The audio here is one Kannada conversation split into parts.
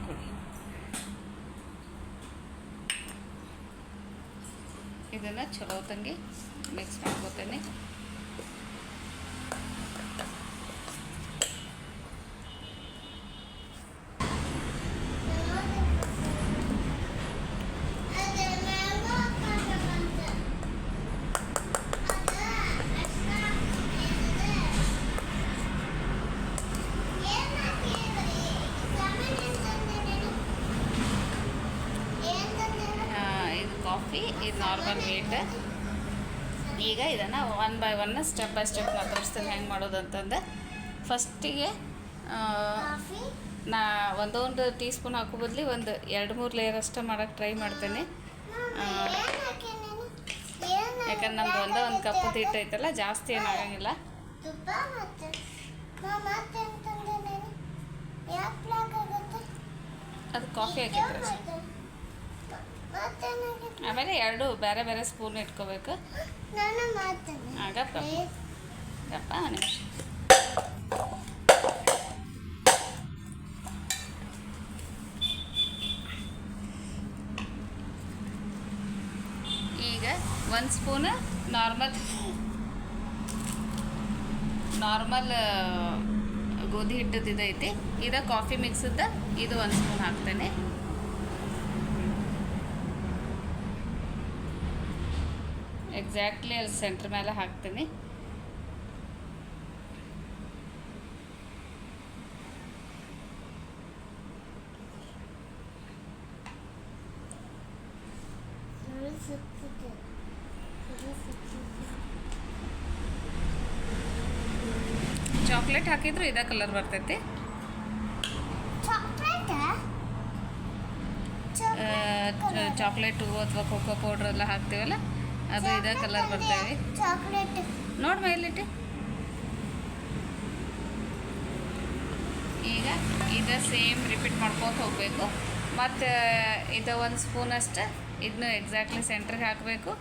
ಕೊಡಿ. ಇದನ್ನು ಚಲೋ ತಂಗಿ ಮಿಕ್ಸ್ ಮಾಡ್ಕೋತೇನೆ. ಕಾಫಿ ಇದು ನಾರ್ಮಲ್ ವೇಟ್. ಈಗ ಇದನ್ನು one by one step by step ನಾನು ತೋರಿಸ್ತೀನಿ ಹೆಂಗೆ ಮಾಡೋದು ಅಂತಂದು. ಫಸ್ಟಿಗೆ ನಾ ಒಂದೊಂದು ಟೀ ಸ್ಪೂನ್ ಹಾಕೋ ಬದಲಿ ಒಂದು 2-3 ಲೇಯರ್ ಅಷ್ಟೇ ಮಾಡೋಕ್ಕೆ ಟ್ರೈ ಮಾಡ್ತೇನೆ. ಯಾಕಂದ್ರೆ ನಮ್ದು ಒಂದು ಕಪ್ಪು ಹಿಟ್ಟು ಐತಲ್ಲ, ಜಾಸ್ತಿ ಏನಾಗಂಗಿಲ್ಲ. ಅದು ಕಾಫಿ ಹಾಕಿದ್ರೆ ಆಮೇಲೆ 2 ಬೇರೆ ಬೇರೆ ಸ್ಪೂನ್ ಇಟ್ಕೋಬೇಕು. ಗಪ್ಪ ಗಪ್ಪ ನಿಮಿಷ. ಈಗ 1 ಸ್ಪೂನ್ ನಾರ್ಮಲ್ ಗೋಧಿ ಹಿಟ್ಟದ್ದು ಇದೈತಿ. ಇದು ಕಾಫಿ ಮಿಕ್ಸದ್ದು ಇದು 1 ಸ್ಪೂನ್ ಹಾಕ್ತೇನೆ. ಎಕ್ಸಾಕ್ಟ್ಲಿ ಅಲ್ಲಿ ಸೆಂಟ್ರ್ ಮೇಲೆ ಹಾಕ್ತೀನಿ. ಚಾಕ್ಲೇಟ್ ಹಾಕಿದ್ರು ಇದೇ ಕಲರ್ ಬರ್ತೈತಿ. ಚಾಕ್ಲೇಟು ಅಥವಾ ಕೋಕೋ ಪೌಡ್ರ್ ಎಲ್ಲ ಹಾಕ್ತೀವಲ್ಲ, ಅದು ಇದೇ ಕಲರ್ ಬರ್ತೇವೆ. ನೋಡಿ ಮೇಲಿಟ್ಟು. ಈಗ ಇದು ಸೇಮ್ ರಿಪೀಟ್ ಮಾಡ್ಕೊತ ಹೋಗಬೇಕು. ಮತ್ತು ಇದು 1 ಸ್ಪೂನ್ ಅಷ್ಟು ಇದನ್ನು ಎಕ್ಸಾಕ್ಟ್ಲಿ ಸೆಂಟ್ರಿಗೆ ಹಾಕಬೇಕು.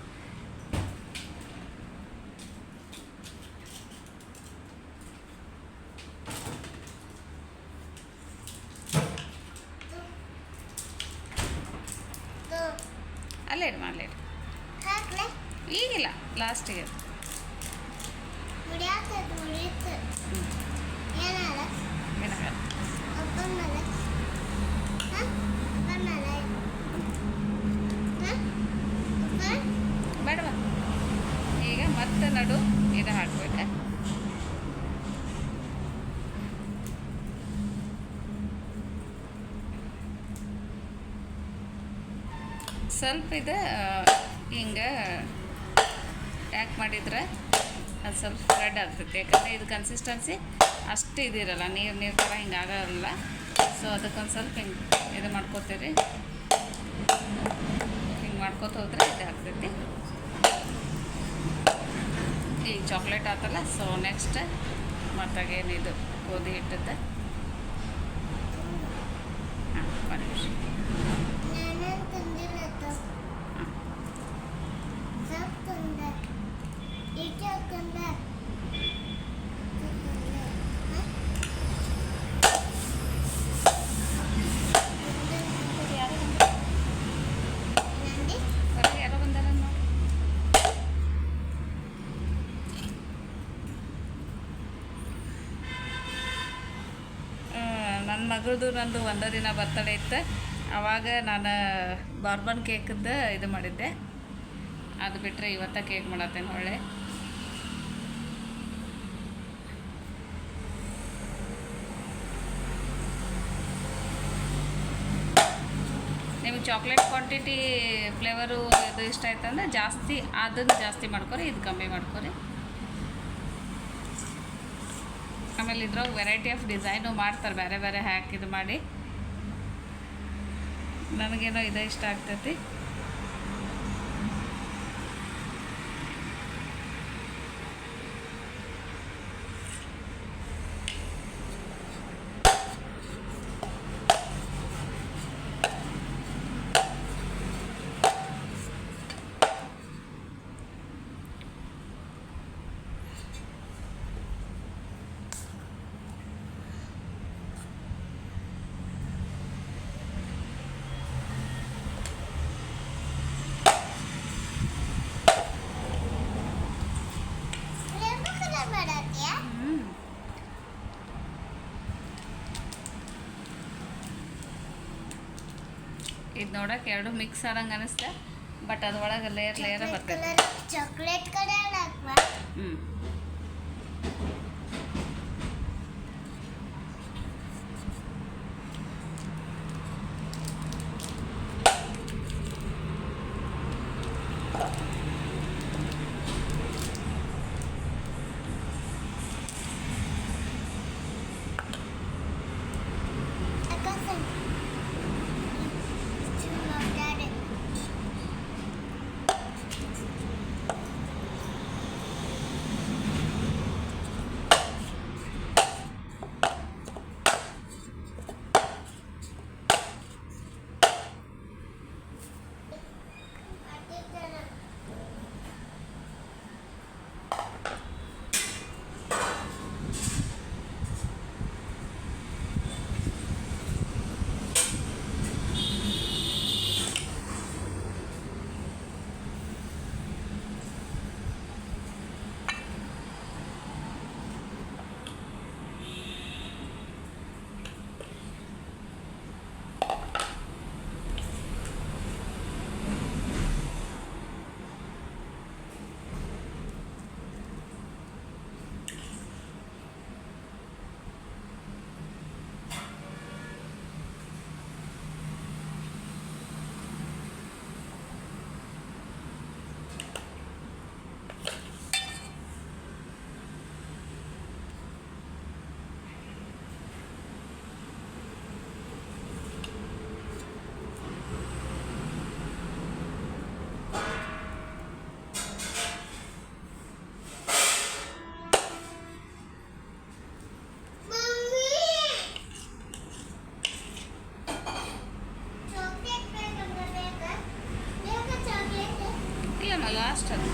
ಅಲ್ಲೇ ಇಡು ಮಾಡಲಿ ಈಗಿಲ್ಲ, ಲಾಸ್ಟಿಗೆ ಬೇಡವಾ. ಈಗ ಮತ್ತೆ ನಡು ಇದು ಹಾಕ್ಬೇಕು. ಸ್ವಲ್ಪ ಇದು ಹಿಂಗೆ ಟ್ಯಾಕ್ ಮಾಡಿದ್ರೆ ಅದು ಸ್ವಲ್ಪ ಸ್ಪ್ರೆಡ್ ಆಗ್ತೈತೆ. ಯಾಕಂದರೆ ಇದು ಕನ್ಸಿಸ್ಟೆನ್ಸಿ ಅಷ್ಟು ಇದಿರಲ್ಲ, ನೀರು ಥರ ಹಿಂಗೆ ಆಗೋಲ್ಲ. ಸೊ ಅದಕ್ಕೊಂದು ಸ್ವಲ್ಪ ಹಿಂಗೆ ಇದು ಮಾಡ್ಕೋತೀರಿ. ಹಿಂಗೆ ಮಾಡ್ಕೋತ ಹೋದ್ರೆ ಇದು ಆಗ್ತೈತಿ. ಈಗ ಚಾಕ್ಲೇಟ್ ಆತಲ್ಲ, ಸೊ ನೆಕ್ಸ್ಟ್ ಮತ್ತಾಗೇನಿದು ಗೋಧಿ ಹಿಟ್ಟದ್ದು. ಹಾಂ, ಒಂದು ನಿಮಿಷ. ನನ್ನ ಮಗಳದು ನಂದು ಒಂದೇ ದಿನ ಬರ್ತಡೇ ಇತ್ತು. ಆವಾಗ ನಾನು ಬಾರ್ಬನ್ ಕೇಕದ್ದು ಇದು ಮಾಡಿದ್ದೆ. ಅದು ಬಿಟ್ಟರೆ ಇವತ್ತ ಕೇಕ್ ಮಾಡತ್ತೇನೆ ಹೊಳ್ಳೆ. ನಿಮಗೆ ಚಾಕ್ಲೇಟ್ ಕ್ವಾಂಟಿಟಿ ಫ್ಲೇವರು ಇದು ಇಷ್ಟ ಆಯ್ತಂದ್ರೆ ಜಾಸ್ತಿ ಅದನ್ನು ಜಾಸ್ತಿ ಮಾಡ್ಕೊರಿ, ಇದು ಕಮ್ಮಿ ಮಾಡ್ಕೊರಿ. ಆಮೇಲೆ ಇದ್ರಾಗ ವೆರೈಟಿ ಆಫ್ ಡಿಸೈನು ಮಾಡ್ತಾರೆ, ಬೇರೆ ಬೇರೆ ಇದು ಮಾಡಿ. ನನಗೇನೋ ಇದು ಇಷ್ಟ ಆಗ್ತೈತಿ. ಇದು ನೋಡೋಕೆ ಎರಡು ಮಿಕ್ಸ್ ಆದಂಗೆ ಅನಿಸ್ತೆ, ಬಟ್ ಅದ್ರೊಳಗೆ ಲೇಯರ್ ಬರ್ತೈತೆ. ಚಾಕ್ಲೇಟ್ ಕಲರ್ ಹ್ಞೂ ಲಾಸ್ಟ್ ಅದು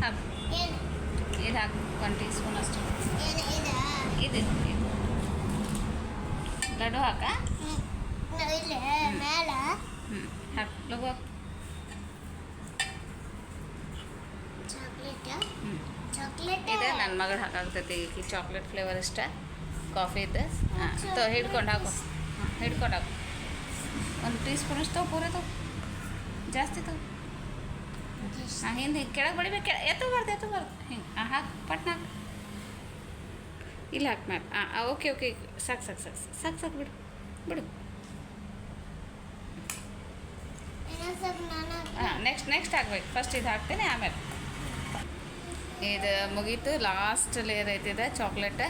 ಹಾಕು ಇದು ಹಾಕು 1 ಟೀ ಸ್ಪೂನ್ ಅಷ್ಟು. ಇದು ಲಡ್ಡು ಹಾಕ. ಹಾಕು ಲಗು ಇದೆ ನನ್ನ ಮಗಳು ಹಾಕಾಗ್ತೈತಿ. ಈ ಚಾಕ್ಲೇಟ್ ಫ್ಲೇವರ್ ಇಷ್ಟ, ಕಾಫಿದು. ಹಾಂ ಹಿಡ್ಕೊಂಡು ಹಾಕು. ಹಾಂ ಹಿಡ್ಕೊಂಡು ಹಾಕು. 1 ಟೀ ಸ್ಪೂನ್ ಅಷ್ಟು ಪೂರ ತಗೋ, ಜಾಸ್ತಿ ತಗೋ. ಹಾಂ ಹಿಂದೆ ಕೆಳಗೆ ಬಡಿಬೇಕು, ಎತ್ತಬಾರ್ದು ಹಿಂಗೆ. ಹಾಕು ಪಟ್ನ ಹಾಕು. ಇಲ್ಲ ಹಾಕಿ ಮ್ಯಾಮ್. ಓಕೆ ಸಾಕು ಬಿಡು. ಹಾಂ ನೆಕ್ಸ್ಟ್ ಹಾಕ್ಬೇಕು. ಫಸ್ಟ್ ಇದು ಹಾಕ್ತೇನೆ, ಆಮೇಲೆ ಇದು ಮುಗೀತು. ಲಾಸ್ಟ್ ಲೇಯರ್ ಐತಿದೆ ಚಾಕ್ಲೇಟ್.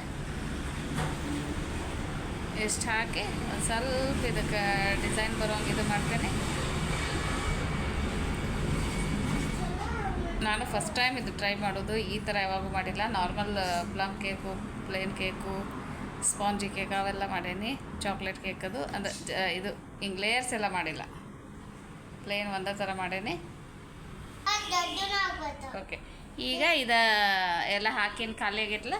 ಇಷ್ಟು ಹಾಕಿ ಒಂದು ಸ್ವಲ್ಪ ಇದಕ್ಕೆ ಡಿಸೈನ್ ಬರೋಂಗೆ ಇದು ಮಾಡ್ತೇನೆ. ನಾನು ಫಸ್ಟ್ ಟೈಮ್ ಇದು ಟ್ರೈ ಮಾಡೋದು. ಈ ಥರ ಯಾವಾಗೂ ಮಾಡಿಲ್ಲ. Normal plum cake, plain cake, spongy cake ಅವೆಲ್ಲ ಮಾಡೀನಿ. ಚಾಕ್ಲೇಟ್ ಕೇಕ್ ಅದು ಅಂದರೆ ಇದು ಹಿಂಗೆ ಲೇಯರ್ಸ್ ಎಲ್ಲ ಮಾಡಿಲ್ಲ. ಪ್ಲೇನ್ ಒಂದೇ ಥರ ಮಾಡೀನಿ. ಓಕೆ, ಈಗ ಎಲ್ಲ ಹಾಕಿನ ಖಾಲಿ ಆಗೈತಲ್ಲ.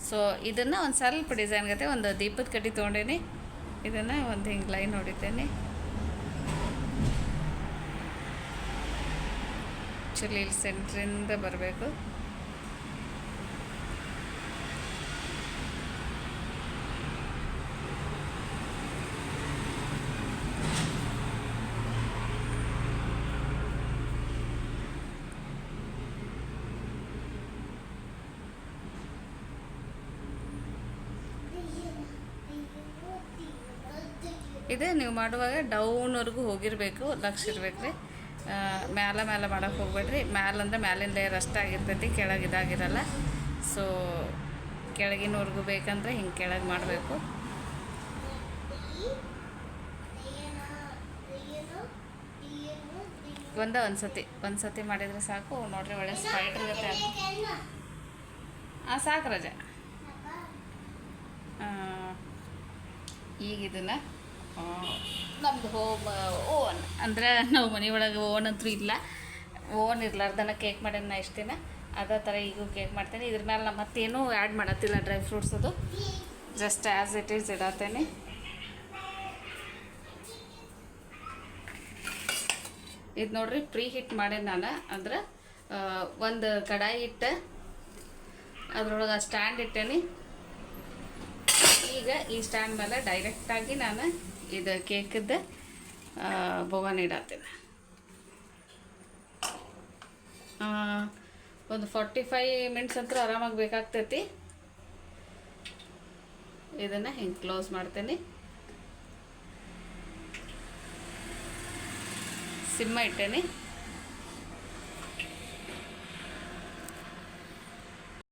ಸೊ ಇದನ್ನು ಒಂದು ಸ್ವಲ್ಪ ಡಿಸೈನ್ ಗತೆ ಒಂದು ದೀಪದ ಕಡ್ಡಿ ತೊಗೊಂಡೇನಿ. ಇದನ್ನು ಒಂದು ಹಿಂಗೆ ಲೈನ್ ಹೊಡಿತೇನೆ. ಆ್ಯಕ್ಚುಲಿ ಇಲ್ಲಿ ಸೆಂಟ್ರಿಂದ ಬರಬೇಕು. ಇದು ನೀವು ಮಾಡುವಾಗ ಡೌನ್ವರೆಗೂ ಹೋಗಿರಬೇಕು, ಲಕ್ಷ ಇರಬೇಕು ರೀ. ಮ್ಯಾಲೆ ಮಾಡೋಕ್ಕೆ ಹೋಗ್ಬೇಡ್ರಿ. ಮ್ಯಾಲಂದ್ರೆ ಮ್ಯಾಲಿನ ಲೇಯರ್ ಅಷ್ಟೇ ಆಗಿರ್ತೈತಿ, ಕೆಳಗೆ ಇದಾಗಿರಲ್ಲ. ಸೊ ಕೆಳಗಿನವರೆಗೂ ಬೇಕಂದ್ರೆ ಹಿಂಗೆ ಕೆಳಗೆ ಮಾಡಬೇಕು. ಒಂದು ಸತಿ ಮಾಡಿದರೆ ಸಾಕು ನೋಡ್ರಿ. ಒಳ್ಳೆ ಸ್ಪೈಡರ್ ಇರುತ್ತೆ. ಸಾಕು ರಜೆ. ಈಗ ಇದನ್ನು ನಮ್ಮದು ಓವನ್ ಅಂದರೆ ನಾವು ಮನೆಯೊಳಗೆ ಓವನ್ ಅಂತೂ ಇಲ್ಲ. ಓವನ್ ಇರ್ಲಾರ್ದನ ಕೇಕ್ ಮಾಡೇನ ಇಷ್ಟು ದಿನ. ಅದೇ ಥರ ಈಗೂ ಕೇಕ್ ಮಾಡ್ತೇನೆ. ಇದ್ರ ಮೇಲೆ ನಾನು ಮತ್ತೇನೂ ಆ್ಯಡ್ ಮಾಡತ್ತಿಲ್ಲ ಡ್ರೈ ಫ್ರೂಟ್ಸ್. ಅದು ಜಸ್ಟ್ ಆ್ಯಸ್ ಇಟ್ ಈಸ್ ಇಡತ್ತೇನೆ. ಇದು ನೋಡ್ರಿ ಪ್ರೀ ಹೀಟ್ ಮಾಡೇನಿ ನಾನು. ಅಂದ್ರೆ ಒಂದು ಕಡಾಯಿ ಇಟ್ಟು ಅದ್ರೊಳಗೆ ಸ್ಟ್ಯಾಂಡ್ ಇಟ್ಟೇನಿ. ಈ ಈಗ ಈ ಸ್ಟ್ಯಾಂಡ್ ಮೇಲೆ ಡೈರೆಕ್ಟಾಗಿ ನಾನು ಇದು ಕೇಕದ್ದು ಬೋಗನ್ ಇಡತ್ತೀನಿ. ಒಂದು 45 ಮಿನಿಟ್ಸ್ ಅಂತೂ ಆರಾಮಾಗಿ ಬೇಕಾಗ್ತೈತಿ. ಇದನ್ನು ಹಿಂಗೆ ಕ್ಲೋಸ್ ಮಾಡ್ತೀನಿ. ಸಿಮ್ಮ ಇಟ್ಟೇನಿ.